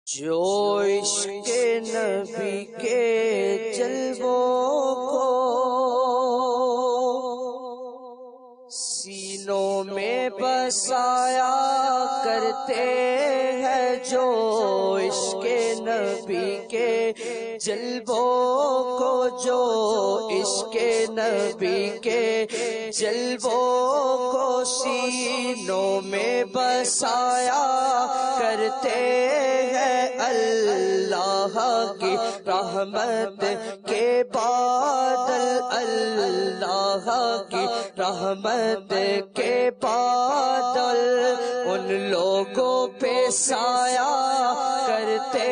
جو عشق نبی کے جلووں کو سینوں میں بسایا کرتے ہیں، جو عشق نبی کے جلووں کو، جو عشق نبی کے جلووں کو سینوں میں بسایا کرتے ہیں، اللہ کی رحمت کے بادل، اللہ کی رحمت کے بادل ان لوگوں پہ سایہ کرتے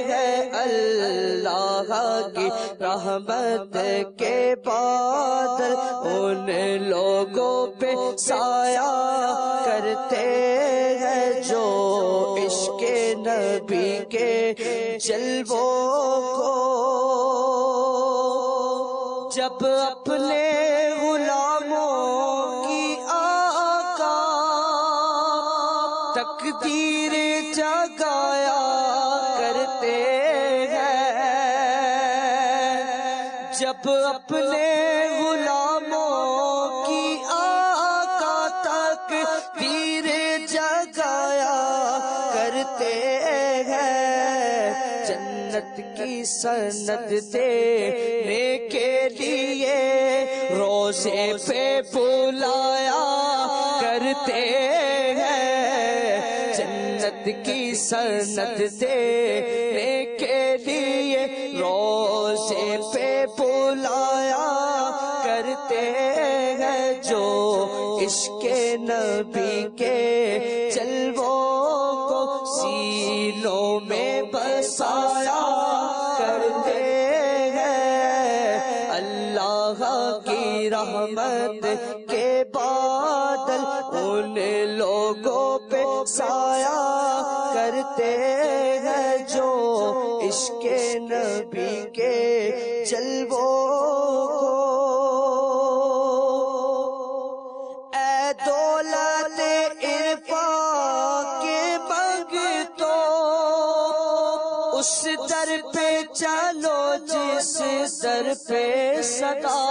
ہیں، اللہ کی رحمت کے بادل ان لوگوں پہ سایہ کرتے ہیں، جو عشق نبی کے جلووں کو جب اپنے غلاموں کی آقا تقدیر جگایا کرتے ہیں، جب اپنے غلاموں کی آقا تقدیر جگایا کرتے ہیں، جنت کی سند دینے کے لیے روزے پہ بلایا کرتے ہیں، جنت کی سند دینے کے لیے روزے پہ بلایا کرتے ہیں، جو عشق نبی کے جلووں کو سینوں میں بسایا کرتے ہیں، اللہ کی رحمت کے بادل ان لوگوں پہ سایہ کرتے ہیں، جو عشق نبی کے جلووں کو اے دولت عرفان کے منگتو اس در پہ چلو جس در پہ صدا،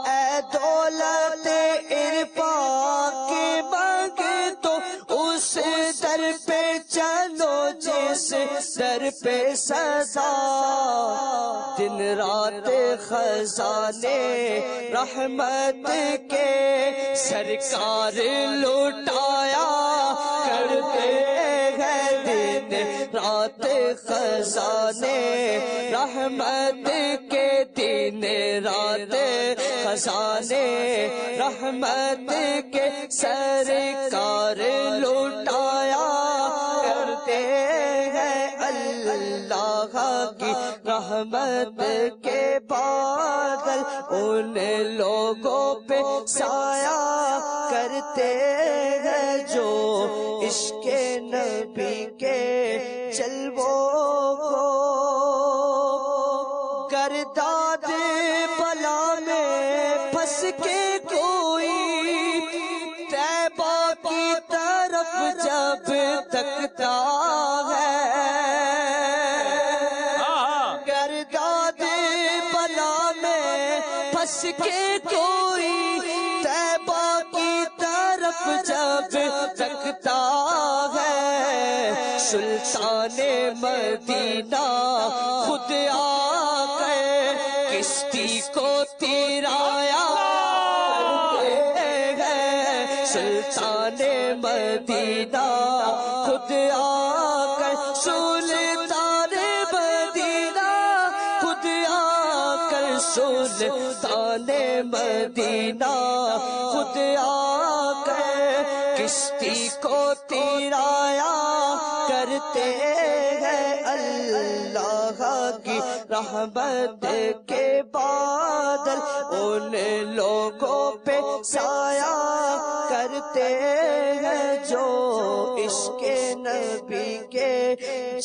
اے دولت عرفان کے منگتو اس در پہ چلو جس در پہ صدا، دن رات خزانے رحمت کے سرکار لوٹایا کرتے ہیں، دن رات خزانے رحمت کے، دن رات خزانے رحمت کے سرکار لوٹایا کرتے ہیں، اللہ کی رحمت کے بادل ان لوگوں پہ سایہ کرتے ہیں، جو عشق نبی کے جلووں کو گرداد بلا میں پھنس کے کوئی طیبہ کی طرف جب تکتا ہے، گرداد بلا میں پھنس کے کوئی طیبہ کی طرف جب تکتا ہے، سلطان مدینہ خود آ گئے کشتی کو تیرایا کرتے ہیں، سلطان مدینہ خود آ گئے، سلطان مدینہ خود آ کر، سلطان مدینہ خود آ کر کشتی کو تیرایا کرتے ہیں، اللہ کی رحمت کے بادل ان لوگوں پہ سایہ کرتے ہیں، جو عشق نبی کے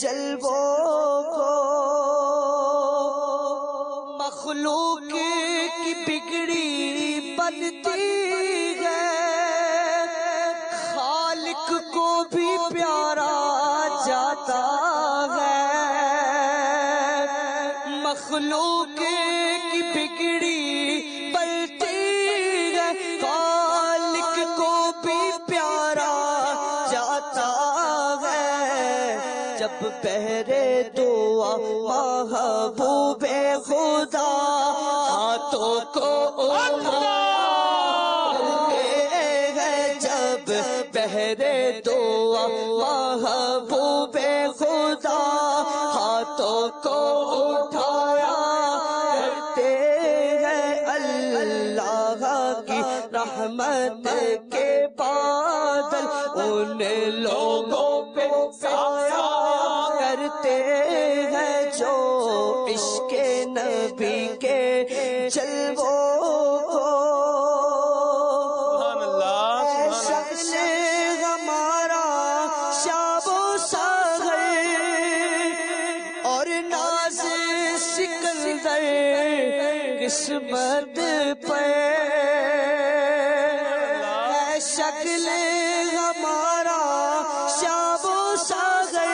جلووں کو مخلوق کی بگڑی بنتی ہے، خالق کو بھی پیارا جب بہرے دعا محبوب خدا ہاتھوں کو اٹھاتے ہیں، جب بہرے دعا محبوب خدا ہاتھوں کو اٹھایا کرتے ہیں، اللہ کی رحمت کے بادل ان لوگوں پہ سایہ کرتے ہیں جو عشق نبی کے جلووں کو شکل ہمارا شاب و ساغر اور ناز سکندر قسمت پہ شکل ہمارا شاب و ساغر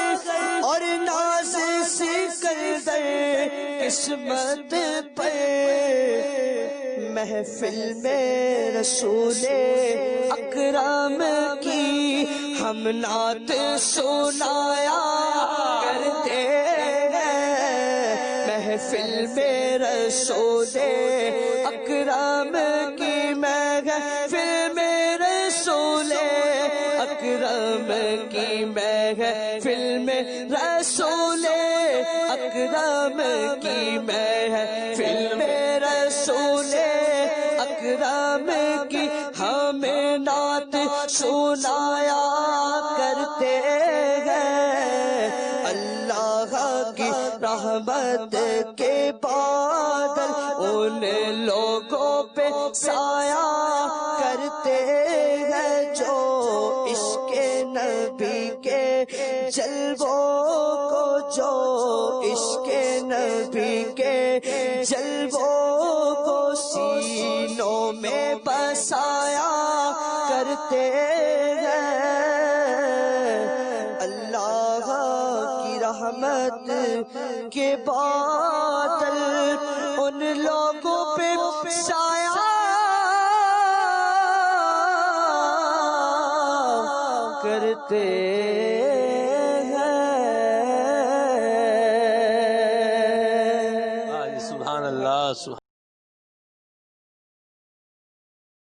اور ناز سکندر قسمت پہ محفل میں رسول اکرم کی ہم نعت سنایا کرتے ہیں، محفل میں رسول اکرم کی محفل میں رسول اکرم کی محفل میں رسول اکرم کی محفل میں رسول اکرم کی ہمیں نعت سنایا کرتے ہیں، اللہ کی رحمت کے بادل ان لوگوں پہ سایہ کرتے ہیں جو عشق نبی کے جلووں کو، جو عشق نبی کے جلووں کو سینوں میں بسایا کرتے ہیں، اللہ کی رحمت کے بادل ان لوگوں پہ سایہ کرتے ہیں۔ سبحان اللہ۔